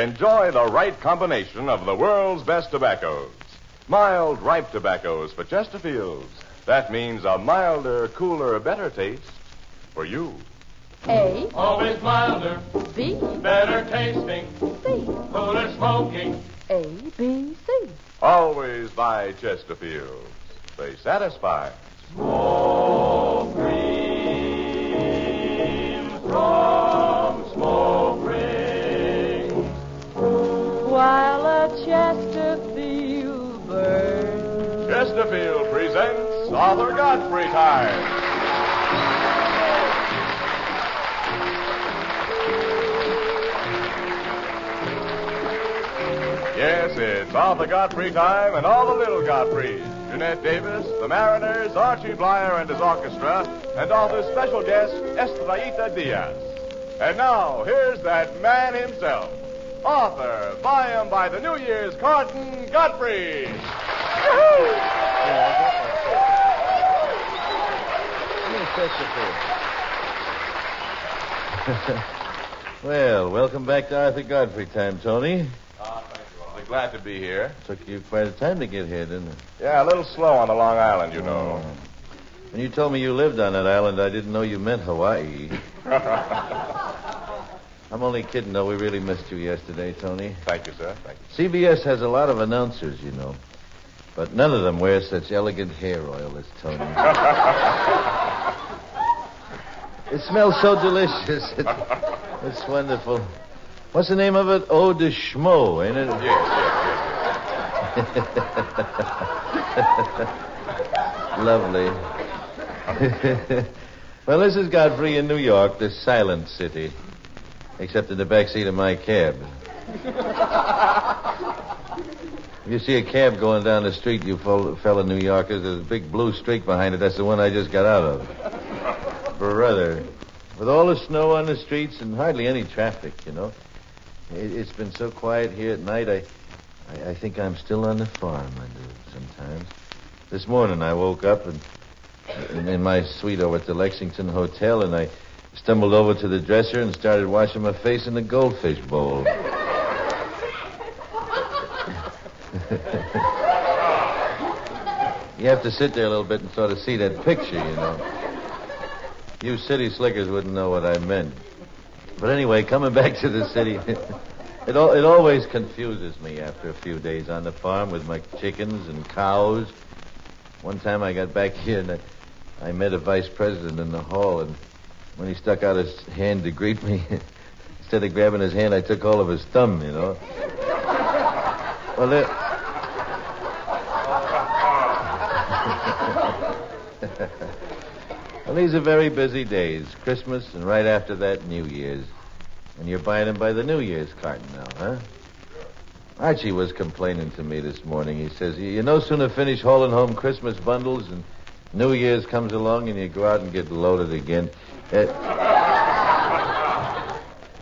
Enjoy the right combination of the world's best tobaccos. Mild, ripe tobaccos for Chesterfields. That means a milder, cooler, better taste for you. A. Always milder. B. Better tasting. C. Cooler smoking. A, B, C. Always buy Chesterfields. They satisfy. Smoke dreams from smoke rings. While a Chesterfield burns. Chesterfield presents Author Godfrey Time. Yes, it's Arthur Godfrey time and all the little Godfreys. Jeanette Davis, the Mariners, Archie Blyer and his orchestra, and Arthur's special guest, Estrellita Diaz. And now, here's that man himself, Arthur, by him by the New Year's carton, Godfrey. Well, welcome back to Arthur Godfrey time, Tony. Glad to be here. Took you quite a time to get here, didn't it? Yeah, a little slow on the Long Island, you know. When you told me you lived on that island, I didn't know you meant Hawaii. I'm only kidding, though. We really missed you yesterday, Tony. Thank you, sir. Thank you. CBS has a lot of announcers, you know. But none of them wear such elegant hair oil as Tony. It smells so delicious. It's wonderful. What's the name of it? Eau de Schmo, ain't it? Yes. Lovely. Well, this is Godfrey in New York, the silent city. Except in the back seat of my cab. If you see a cab going down the street, you fellow New Yorkers, there's a big blue streak behind it. That's the one I just got out of. Brother. With all the snow on the streets and hardly any traffic, you know. It's been so quiet here at night, I think I'm still on the farm, I do, sometimes. This morning I woke up and in my suite over at the Lexington Hotel, and I stumbled over to the dresser and started washing my face in the goldfish bowl. You have to sit there a little bit and sort of see that picture, you know. You city slickers wouldn't know what I meant. But anyway, coming back to the city, it always confuses me after a few days on the farm with my chickens and cows. One time I got back here and I met a vice president in the hall, and when he stuck out his hand to greet me, instead of grabbing his hand, I took hold of his thumb, you know. Well, Well, these are very busy days. Christmas, and right after that, New Year's. And you're buying them by the New Year's carton now, huh? Archie was complaining to me this morning. He says, you no sooner finish hauling home Christmas bundles and New Year's comes along and you go out and get loaded again.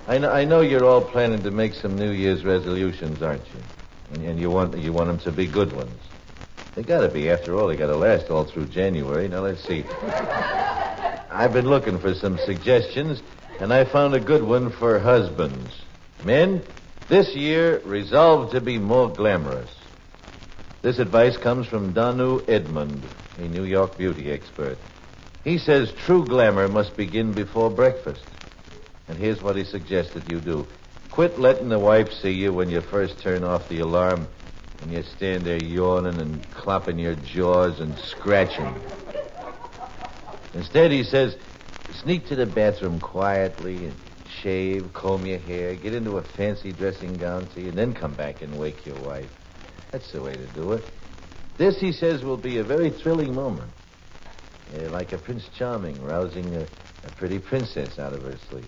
I know you're all planning to make some New Year's resolutions, aren't you? And you want them to be good ones. They gotta be. After all, they gotta last all through January. Now, let's see. I've been looking for some suggestions, and I found a good one for husbands. Men, this year, resolve to be more glamorous. This advice comes from Danu Edmund, a New York beauty expert. He says true glamour must begin before breakfast. And here's what he suggested you do. Quit letting the wife see you when you first turn off the alarm and you stand there yawning and clapping your jaws and scratching. Instead, he says, sneak to the bathroom quietly and shave, comb your hair, get into a fancy dressing gown, see, and then come back and wake your wife. That's the way to do it. This, he says, will be a very thrilling moment. Like a Prince Charming rousing a pretty princess out of her sleep.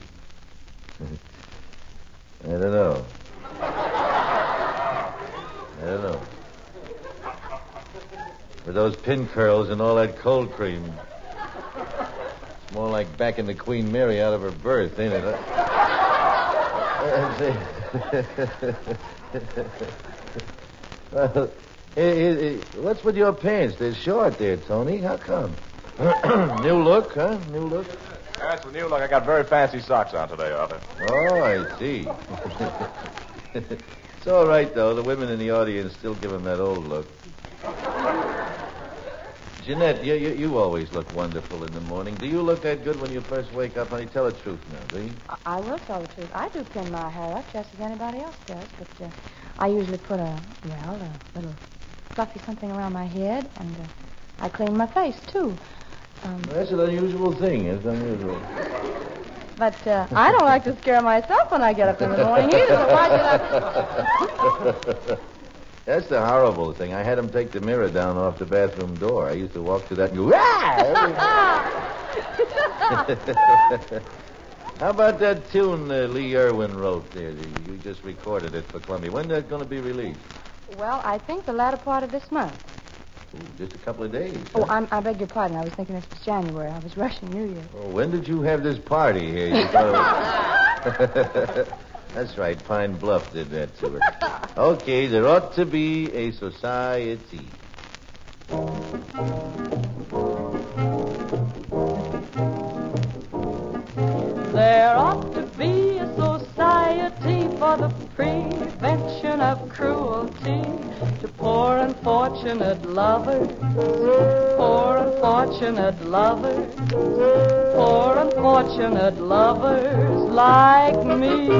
I don't know. With those pin curls and all that cold cream. It's more like backing the Queen Mary out of her berth, ain't it? Well, what's with your pants? They're short there, Tony. How come? New look, huh? New look? That's the new look. I got very fancy socks on today, Arthur. Oh, I see. It's all right, though. The women in the audience still give him that old look. Jeanette, you always look wonderful in the morning. Do you look that good when you first wake up, honey? Tell the truth now, do you? I will tell the truth. I do pin my hair up just as anybody else does, but I usually put a little fluffy something around my head, and I clean my face, too. That's an unusual thing. It's unusual. But I don't like to scare myself when I get up in the morning either, so why should I... That's the horrible thing. I had him take the mirror down off the bathroom door. I used to walk through that and go, How about that tune Lee Irwin wrote there? You just recorded it for Columbia. When's that going to be released? Well, I think the latter part of this month. Ooh, just a couple of days. Oh, I beg your pardon. I was thinking this was January. I was rushing New Year. Oh, when did you have this party here? You thought... That's right. Pine Bluff did that to her. Okay, there ought to be a society. There ought to be a society for the prevention of cruelty to poor unfortunate lovers, poor unfortunate lovers, poor unfortunate lovers like me.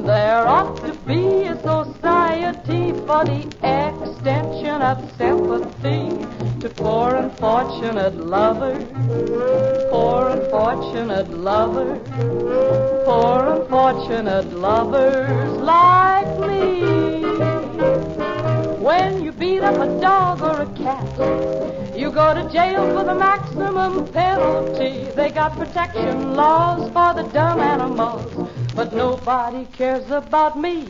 There ought to be a society for the extension of sympathy to poor unfortunate lovers, poor unfortunate lovers, poor unfortunate lovers like me. When you beat up a dog or a cat, you go to jail for the maximum penalty. They got protection laws for the dumb animals, but nobody cares about me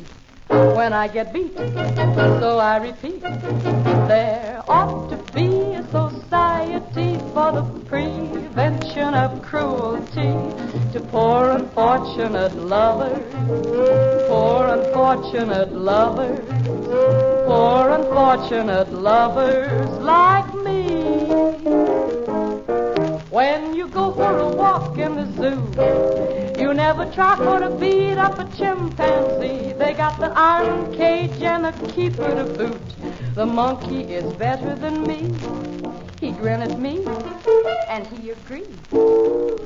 when I get beat. So I repeat, there ought to be a society for the prevention of cruelty to poor unfortunate lovers, poor unfortunate lovers, poor unfortunate lovers like me. When you go for a walk in the zoo, you never try for to beat up a chimpanzee. They got the iron cage and a keeper to boot. The monkey is better than me. He grinned at me, and he agreed.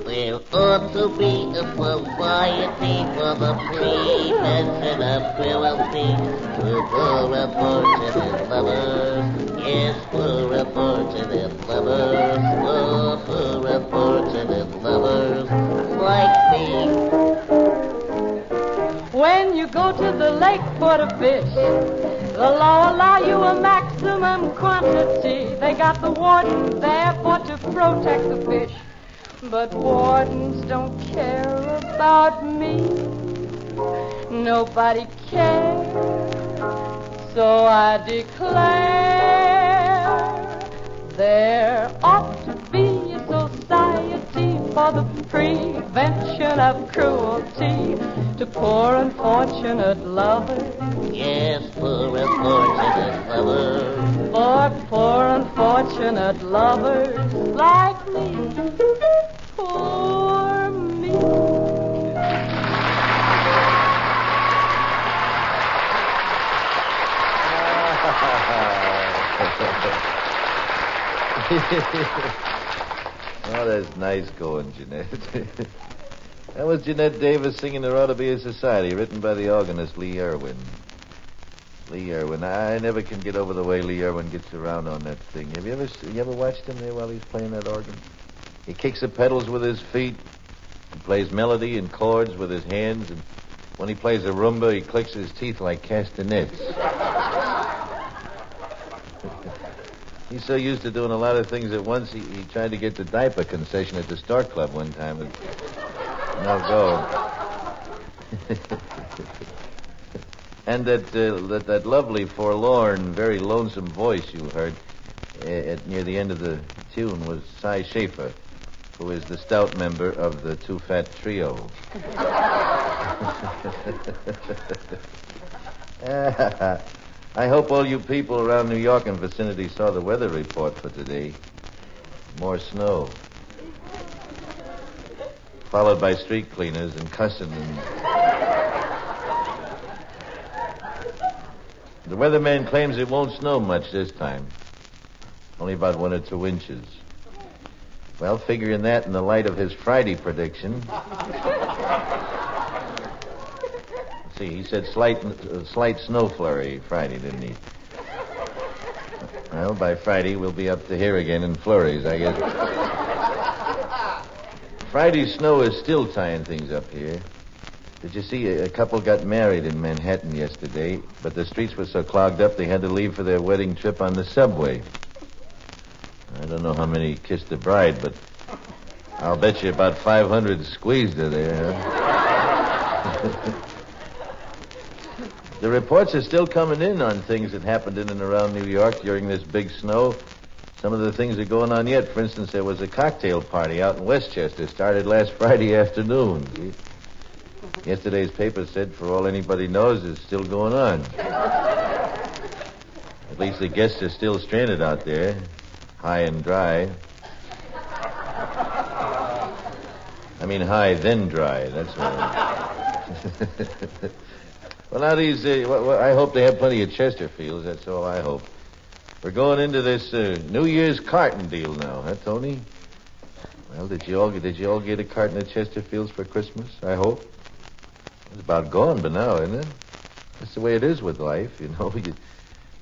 There ought to be a society for the prevention of cruelty to poor unfortunate lovers. Yes, poor unfortunate lovers. Oh, poor unfortunate lovers like me. When you go to the lake for to fish, the law allow you a maximum quantity. They got the warden there for to protect the fish. But wardens don't care about me. Nobody cares. So I declare there ought to be a society for the prevention of cruelty to poor unfortunate lovers. Yes, poor unfortunate lovers. For poor unfortunate lovers like me. Poor me. Oh, that's nice going, Jeanette. That was Jeanette Davis singing There Ought to Be a Society, written by the organist Lee Irwin. Lee Irwin. I never can get over the way Lee Irwin gets around on that thing. You ever watched him there while he's playing that organ? He kicks the pedals with his feet. He plays melody and chords with his hands. And when he plays a rumba, he clicks his teeth like castanets. He's so used to doing a lot of things at once, he tried to get the diaper concession at the Stork Club one time. And no go. And that lovely, forlorn, very lonesome voice you heard near the end of the tune was Cy Schaefer, who is the stout member of the Two Fat Trio. I hope all you people around New York and vicinity saw the weather report for today. More snow. Followed by street cleaners and cussing and weatherman claims it won't snow much this time. Only about 1 or 2 inches. Well, figuring that in the light of his Friday prediction. Let's see, he said slight snow flurry Friday, didn't he? Well, by Friday, we'll be up to here again in flurries, I guess. Friday's snow is still tying things up here. Did you see a couple got married in Manhattan yesterday, but the streets were so clogged up they had to leave for their wedding trip on the subway. I don't know how many kissed the bride, but I'll bet you about 500 squeezed her there. Huh? The reports are still coming in on things that happened in and around New York during this big snow. Some of the things are going on yet. For instance, there was a cocktail party out in Westchester. Started last Friday afternoon. See? Yesterday's paper said, for all anybody knows, it's still going on. At least the guests are still stranded out there, high and dry. I mean, high then dry. That's what. Well, now these, I hope they have plenty of Chesterfields. That's all I hope. We're going into this New Year's carton deal now, huh, Tony? Well, did you all get a carton of Chesterfields for Christmas? I hope. It's about gone by now, isn't it? That's the way it is with life, you know.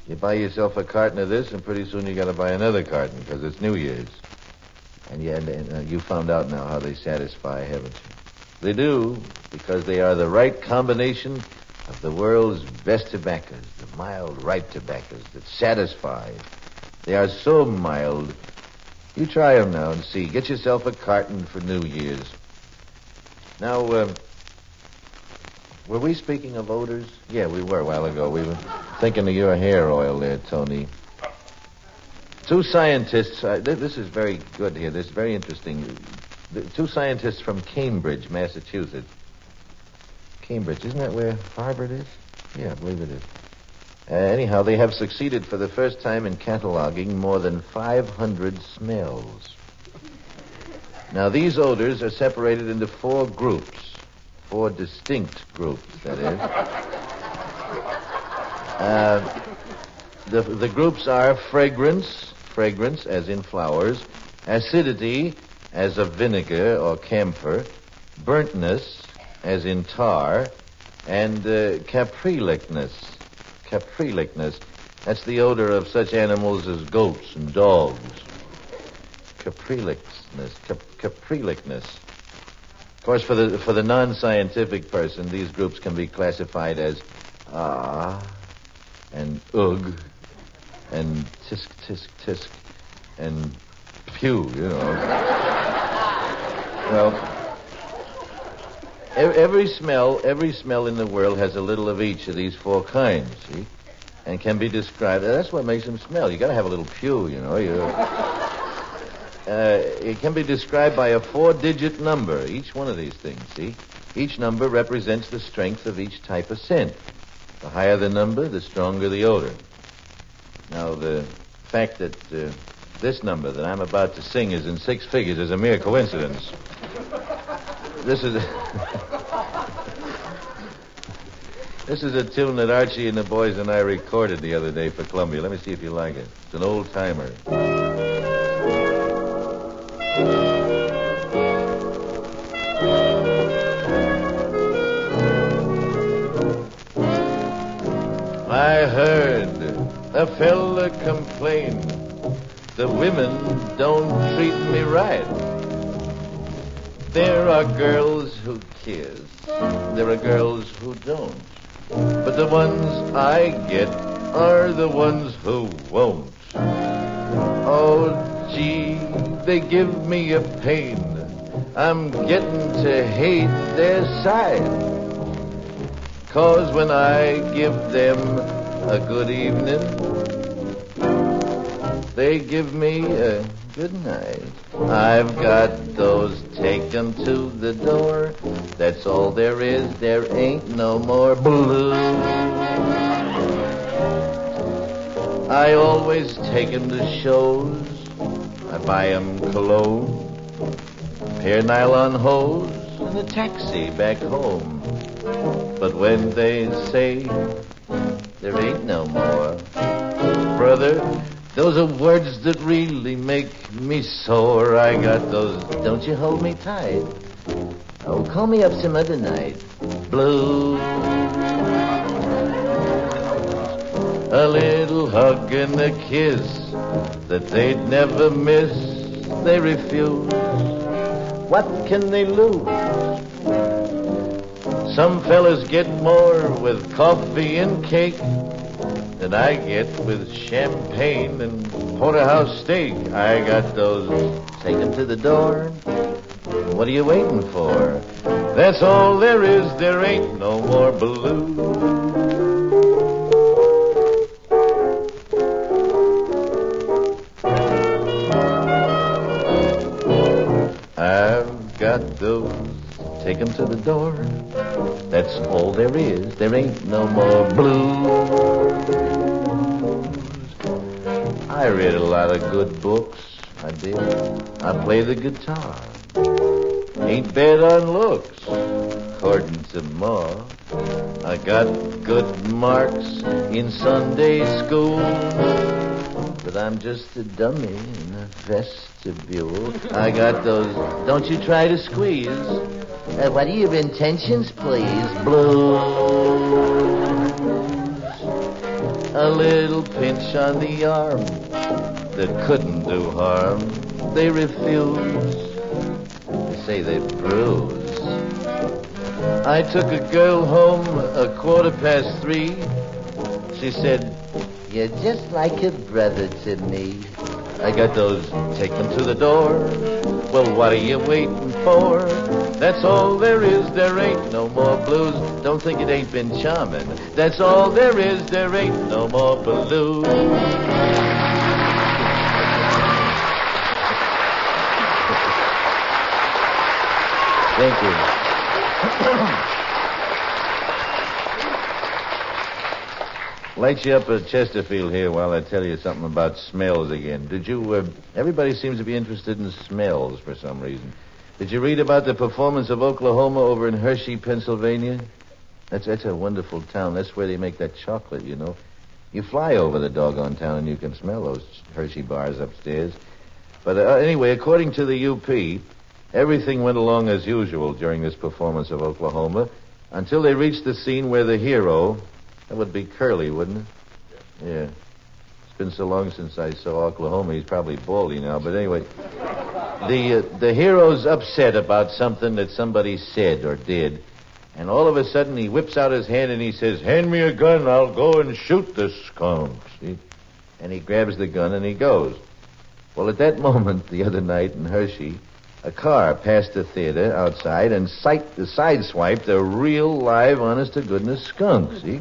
You buy yourself a carton of this, and pretty soon you got to buy another carton because it's New Year's. And you found out now how they satisfy, haven't you? They do, because they are the right combination of the world's best tobaccos, the mild, ripe tobaccos that satisfy. They are so mild. You try them now and see. Get yourself a carton for New Year's. Now, were we speaking of odors? Yeah, we were a while ago. We were thinking of your hair oil there, Tony. 2 scientists, this is very good here. This is very interesting. 2 scientists from Cambridge, Massachusetts. Cambridge, isn't that where Harvard is? Yeah, I believe it is. Anyhow, they have succeeded for the first time in cataloging more than 500 smells. Now, these odors are separated into 4 groups. 4 distinct groups, that is. The groups are fragrance as in flowers, acidity as of vinegar or camphor, burntness as in tar, and caprilicness. Caprilicness. That's the odor of such animals as goats and dogs. Caprilicness. Caprilicness. Of course, for the non-scientific person, these groups can be classified as and ugh and tisk, tisk, tisk and pew, you know. Well, every smell in the world has a little of each of these 4 kinds, see? And can be described. That's what makes them smell. You got to have a little pew, you know. It can be described by a 4-digit number, each one of these things, see? Each number represents the strength of each type of scent. The higher the number, the stronger the odor. Now, the fact that this number that I'm about to sing is in 6 figures is a mere coincidence. This is a tune that Archie and the boys and I recorded the other day for Columbia. Let me see if you like it. It's an old-timer. I heard a fella complain the women don't treat me right. There are girls who kiss. There are girls who don't. But the ones I get are the ones who won't. Oh, gee, they give me a pain. I'm getting to hate their side. 'Cause when I give them a good evening, they give me a good night. I've got those taken to the door. That's all there is. There ain't no more blue. I always take 'em to shows. I buy 'em cologne, pair nylon hose, and a taxi back home. But when they say there ain't no more. Brother, those are words that really make me sore. I got those, don't you hold me tight. Oh, call me up some other night. Blue. A little hug and a kiss that they'd never miss. They refuse. What can they lose? Some fellas get more with coffee and cake than I get with champagne and porterhouse steak. I got those. Take them to the door. What are you waiting for? That's all there is. There ain't no more blues. I've got those. Take them to the door. That's all there is. There ain't no more blues. I read a lot of good books. I did. I play the guitar. Ain't bad on looks, according to Ma. I got good marks in Sunday school, but I'm just a dummy in a vestibule. I got those, don't you try to squeeze. What are your intentions, please? Blues. A little pinch on the arm that couldn't do harm. They refuse. They say they bruise. I took a girl home 3:15. She said, "You're just like a brother to me." I got those, take them to the door. Well, what are you waiting for? That's all there is, there ain't no more blues. Don't think it ain't been charming. That's all there is, there ain't no more blues. Thank you. Light you up at Chesterfield here while I tell you something about smells again. Did you, everybody seems to be interested in smells for some reason. Did you read about the performance of Oklahoma over in Hershey, Pennsylvania? That's a wonderful town. That's where they make that chocolate, you know. You fly over the doggone town and you can smell those Hershey bars upstairs. But anyway, according to the UP, everything went along as usual during this performance of Oklahoma until they reached the scene where the hero, that would be Curly, wouldn't it? Yeah. It's been so long since I saw Oklahoma, he's probably baldy now. But anyway, the hero's upset about something that somebody said or did. And all of a sudden, he whips out his hand and he says, "Hand me a gun, I'll go and shoot this skunk." See? And he grabs the gun and he goes. Well, at that moment, the other night in Hershey, a car passed the theater outside and sideswiped a real, live, honest-to-goodness skunk, see?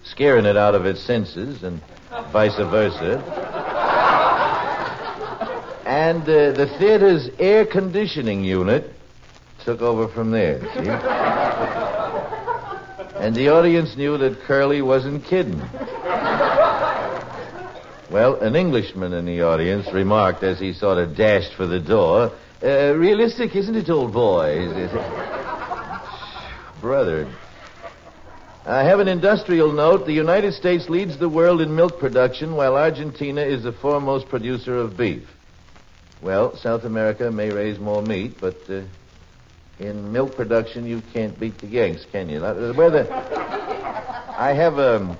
Scaring it out of its senses and vice versa. And the theater's air conditioning unit took over from there, see? And the audience knew that Curly wasn't kidding. Well, an Englishman in the audience remarked as he sort of dashed for the door, "Realistic, isn't it, old boy?" Brother. I have an industrial note. The United States leads the world in milk production, while Argentina is the foremost producer of beef. Well, South America may raise more meat, but in milk production, you can't beat the Yanks, can you? I have a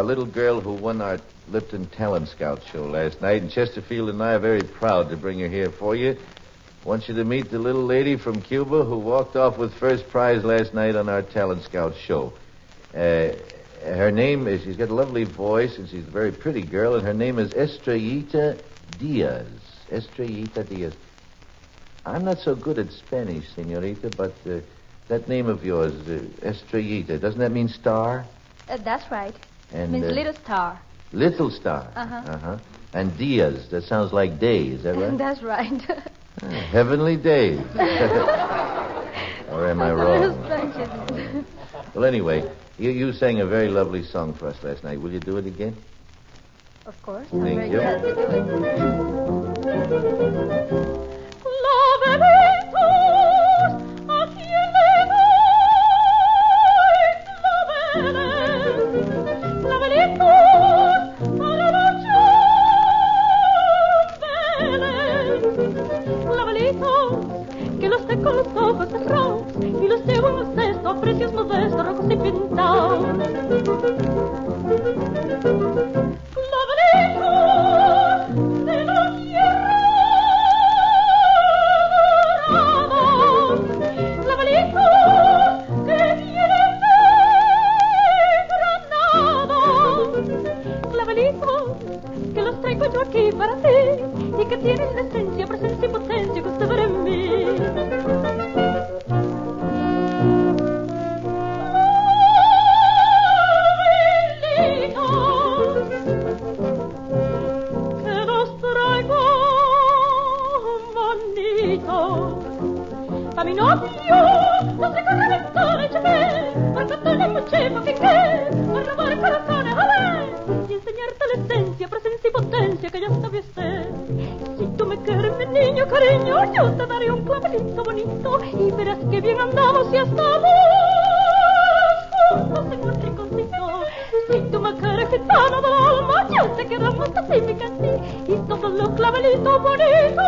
little girl who won our Lipton Talent Scout show last night, and Chesterfield and I are very proud to bring her here for you. I want you to meet the little lady from Cuba who walked off with first prize last night on our Talent Scout show. Her name is, she's got a lovely voice, and she's a very pretty girl, and her name is Estrellita Diaz. Estrellita Diaz. I'm not so good at Spanish, senorita, but that name of yours, Estrellita, doesn't that mean star? That's right. And, means little star. Little star. Uh-huh. And Diaz, that sounds like day, is that right? That's right. Heavenly days. Or am I wrong? Well, anyway, you sang a very lovely song for us last night. Will you do it again? Of course. Thank I'm very you. glad to do it. vengo yo aquí para ti y que tienes decencia, presencia y potencia que usted verá en mí. Que los traigo bonitos a mi novio, no se corre ventana, échame, porque tenemos mucho que para robar corazones, joder, y enseñarte la esencia, presencia y potencia que ya sabe usted. Si tú me quieres, mi niño, cariño, yo te daré un clavelito bonito y verás que bien andamos y estamos juntos en un rinconcito. Si tú me quieres, gitano del alma, yo te quiero más así, mi casi, y todos los clavelitos bonitos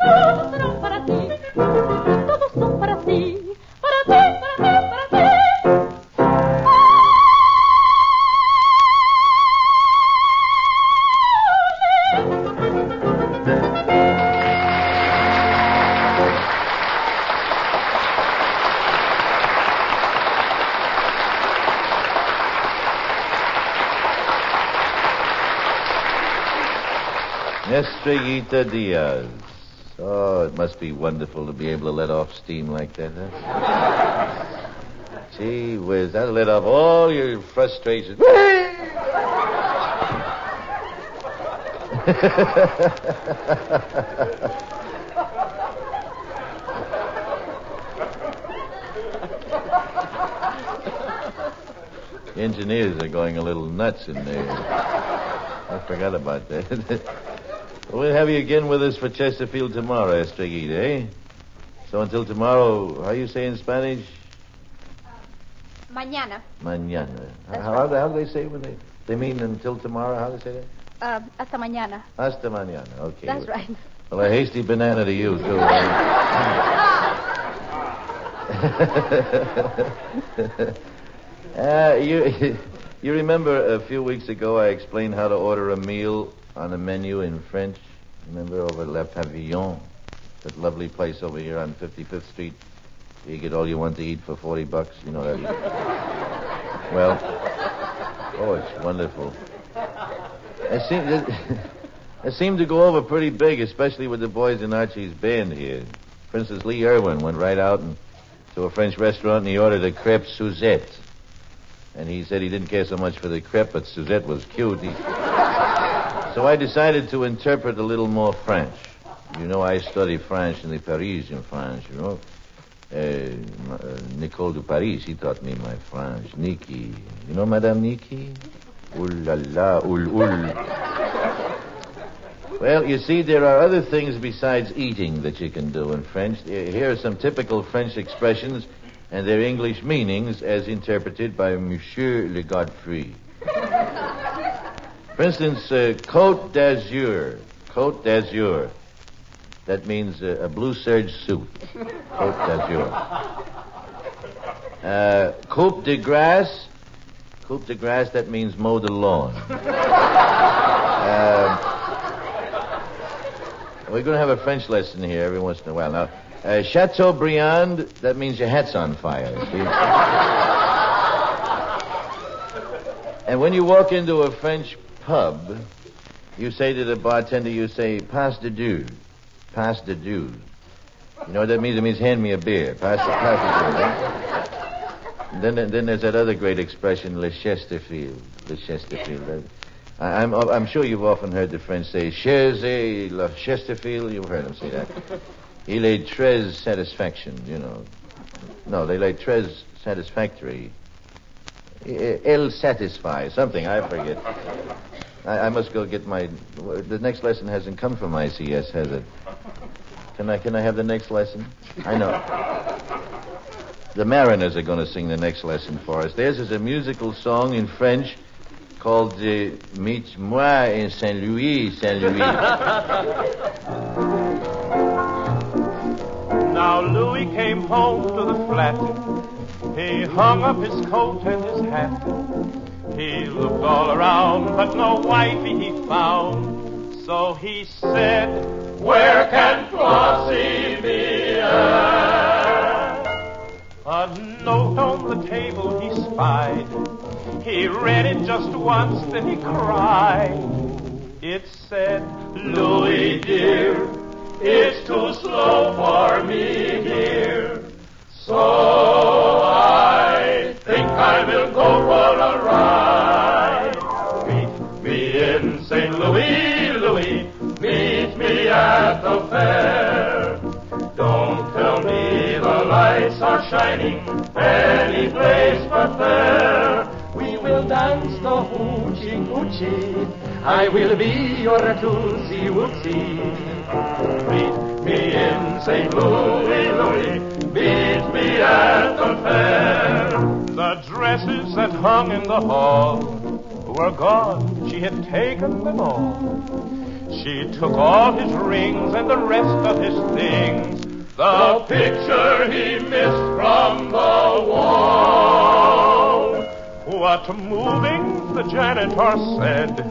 todos serán para ti, todos son para ti, para ti, para ti, para ti. Estrellita Diaz. Oh, it must be wonderful to be able to let off steam like that, huh? Gee whiz, that'll let off all your frustrations. The engineers are going a little nuts in there. I forgot about that. We'll have you again with us for Chesterfield tomorrow, Estrellita, eh? So until tomorrow, how you say in Spanish? Mañana. Mañana. That's How do they say when they mean until tomorrow? How do they say that? Hasta mañana. Hasta mañana. Okay. That's right. Well, a hasty banana to you, too. You remember a few weeks ago I explained how to order a meal on a menu in French? Remember over at Le Pavillon? That lovely place over here on 55th Street. You get all you want to eat for $40. You know that. Well, oh, it's wonderful. It seemed to go over pretty big, especially with the boys in Archie's band here. For instance, Lee Irwin went right out to a French restaurant and he ordered a crepe Suzette. And he said he didn't care so much for the crepe, but Suzette was cute. So I decided to interpret a little more French. You know, I study French in the Parisian French, you know. Nicole de Paris, she taught me my French. Nikki. You know Madame Nikki? Ooh la la, oul. Well, you see, there are other things besides eating that you can do in French. Here are some typical French expressions and their English meanings as interpreted by Monsieur le Godfrey. For instance, Côte d'Azur. Côte d'Azur. That means a blue serge suit. Côte d'Azur. Coupe de grasse. Coupe de grasse, that means mow the lawn. We're going to have a French lesson here every once in a while. Now, Chateaubriand, that means your hat's on fire. See? And when you walk into a French pub, you say to the bartender, you say, passe de deux. Passe de deux. You know what that means? It means hand me a beer. Passe de deux. Right? Then there's that other great expression, le Chesterfield. Le Chesterfield. I'm sure you've often heard the French say, Chers le Chesterfield. You've heard them say that. Il est très satisfaction, you know. No, they like très satisfactory. Il satisfy, something, I forget. I must go get my... The next lesson hasn't come from ICS, has it? Can I have the next lesson? I know. The Mariners are going to sing the next lesson for us. Theirs is a musical song in French called Meet Moi in Saint Louis, Saint Louis. Now Louis came home to the flat. He hung up his coat and his hat. He looked all around, but no wifey he found. So he said, where can Flossie be at? A note on the table he spied. He read it just once, then he cried. It said, Louis dear, it's too slow for me here. So I think I will go for a ride. Meet me in St. Louis, Louis. Meet me at the fair. Don't tell me the lights are shining any place but there. We will dance the hoochie coochie. I will be your Tootsie Wootsie. Meet me in St. Louis, Louis. Meet me at the fair. The dresses that hung in the hall were gone. She had taken them all. She took all his rings and the rest of his things. The picture he missed from the wall. What moving, the janitor said.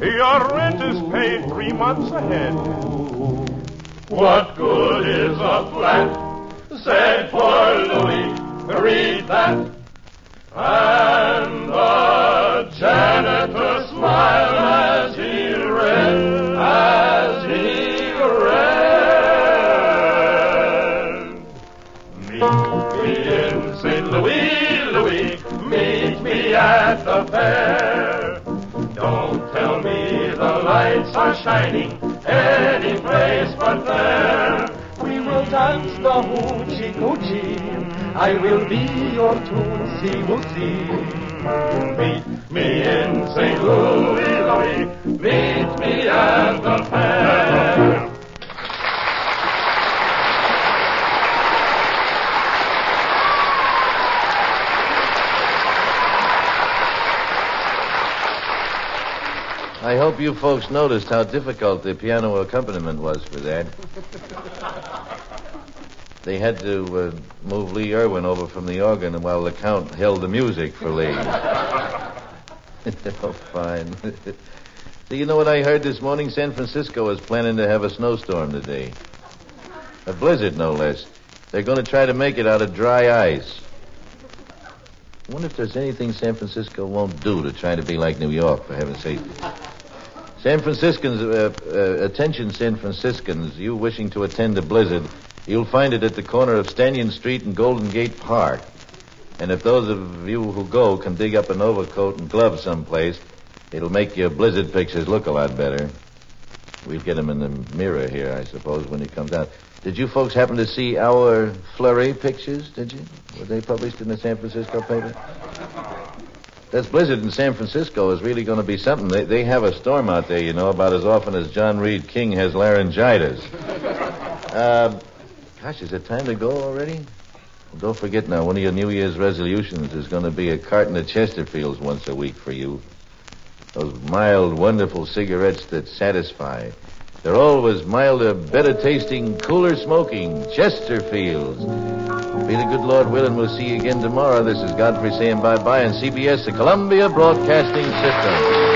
Your rent is paid 3 months ahead. What good is a flat? Said poor Louis, read that. And the janitor smiled as he read, Meet me in St. Louis, Louis, meet me at the fair. Don't tell me the lights are shining any place but there. We will dance the hoochie coochie. I will be your Tootsie Wootsie. Meet me in St. Louis, Louis. Meet me at the fair. I hope you folks noticed how difficult the piano accompaniment was for that. They had to move Lee Irwin over from the organ while the Count held the music for Lee. Oh, fine. So you know what I heard this morning? San Francisco is planning to have a snowstorm today. A blizzard, no less. They're going to try to make it out of dry ice. I wonder if there's anything San Francisco won't do to try to be like New York, for heaven's sake. San Franciscans, attention San Franciscans, you wishing to attend a blizzard, you'll find it at the corner of Stanton Street and Golden Gate Park. And if those of you who go can dig up an overcoat and gloves someplace, it'll make your blizzard pictures look a lot better. We'll get them in the mirror here, I suppose, when it comes out. Did you folks happen to see our flurry pictures, did you? Were they published in the San Francisco paper? This blizzard in San Francisco is really going to be something. They have a storm out there, you know, about as often as John Reed King has laryngitis. Gosh, is it time to go already? Well, don't forget now, one of your New Year's resolutions is going to be a carton of Chesterfields once a week for you. Those mild, wonderful cigarettes that satisfy. They're always milder, better tasting, cooler smoking. Chesterfields. Be the good Lord willing, we'll see you again tomorrow. This is Godfrey saying bye-bye on CBS, the Columbia Broadcasting System.